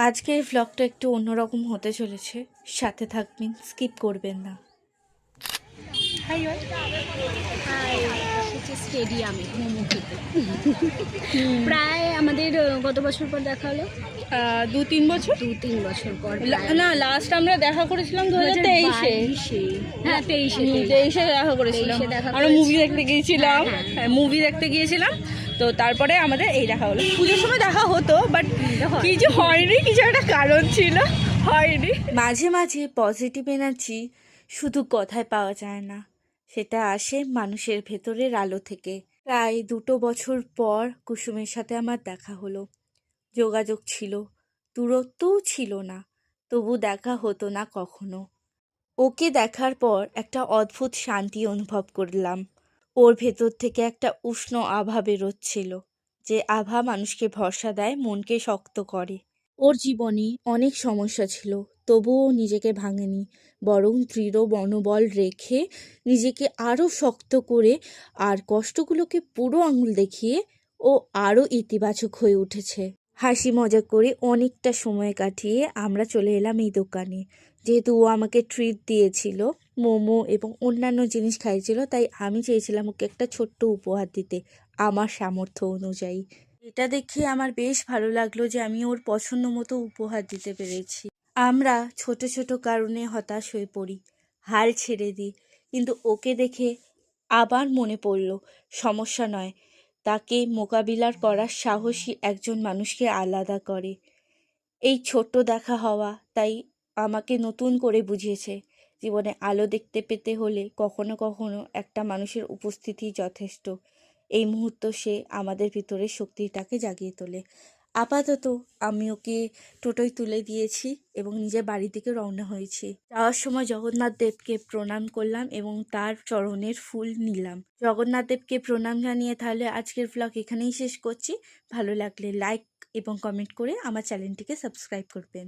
আজকের ভ্লগটা একটু অন্যরকম হতে চলেছে, সাথে থাকবেন, স্কিপ করবেন না। হাই এসেছে স্টেডিয়ামে মোমো খেতে। প্রায় আমাদের গত বছর পর দেখা হলো, 2-3 বছর। 2-3 বছর পর না, লাস্ট আমরা দেখা করেছিলাম 2023-এ। হ্যাঁ 23-এ দেখা করেছিলাম। 23-এ দেখা আমরা মুভি দেখতে গিয়েছিলাম। হ্যাঁ। মুভি দেখতে গিয়েছিলাম, তো তারপরে আমাদের এই দেখা হলো। পুজোর সময় দেখা হতো, বাট কিছু হয়নি, কিছু একটা কারণ ছিল, হয়নি। মাঝে মাঝে পজিটিভ এনার্জি শুধু কথায় পাওয়া যায় না, সেটা আসে মানুষের ভেতরের আলো থেকে। প্রায় 2 বছর পর কুসুমের সাথে আমার দেখা হলো। যোগাযোগ ছিল, দূরত্বও ছিল না, তবু দেখা হতো না কখনো। ওকে দেখার পর একটা অদ্ভুত শান্তি অনুভব করলাম। ওর ভেতর থেকে একটা উষ্ণ আভা বেরোচ্ছিল, যে আভা মানুষকে ভরসা দেয়, মনকে শক্ত করে। ওর জীবনে অনেক সমস্যা ছিল, তবুও নিজেকে ভাঙেনি, বরং দৃঢ় মনোবল রেখে নিজেকে আরও শক্ত করে আর কষ্টগুলোকে পুরো আঙুল দেখিয়ে ও আরও ইতিবাচক হয়ে উঠেছে। হাসি মজা করে অনেকটা সময় কাটিয়ে আমরা চলে এলাম এই দোকানে। যেহেতু ও আমাকে ট্রিট দিয়েছিল, মোমো এবং অন্যান্য জিনিস খাইয়েছিল, তাই আমি চেয়েছিলাম ওকে একটা ছোট্ট উপহার দিতে আমার সামর্থ্য অনুযায়ী। এটা দেখে আমার বেশ ভালো লাগলো যে আমি ওর পছন্দ মতো উপহার দিতে পেরেছি। আমরা ছোট ছোট কারণে হতাশ হয়ে পড়ি, হাল ছেড়ে দিই, কিন্তু ওকে দেখে আবার মনে পড়ল সমস্যা নয়, তাকে মোকাবিলার করার সাহসী একজন মানুষকে আলাদা করে। এই ছোট্ট দেখা হওয়া তাই আমাকে নতুন করে বুঝিয়েছে, জীবনে আলো দেখতে পেতে হলে কখনো কখনো একটা মানুষের উপস্থিতি যথেষ্ট। এই মুহূর্ত সে আমাদের ভিতরে শক্তিটাকে জাগিয়ে তোলে। আপাতত আমি ওকে টোটোয় তুলে দিয়েছি এবং নিজের বাড়ি থেকে রওনা হয়েছি। যাওয়ার সময় জগন্নাথ দেবকে প্রণাম করলাম এবং তার চরণের ফুল নিলাম। জগন্নাথ দেবকে প্রণাম জানিয়ে তাহলে আজকের ব্লগ এখানেই শেষ করছি। ভালো লাগলে লাইক এবং কমেন্ট করে আমার চ্যানেলটিকে সাবস্ক্রাইব করবেন।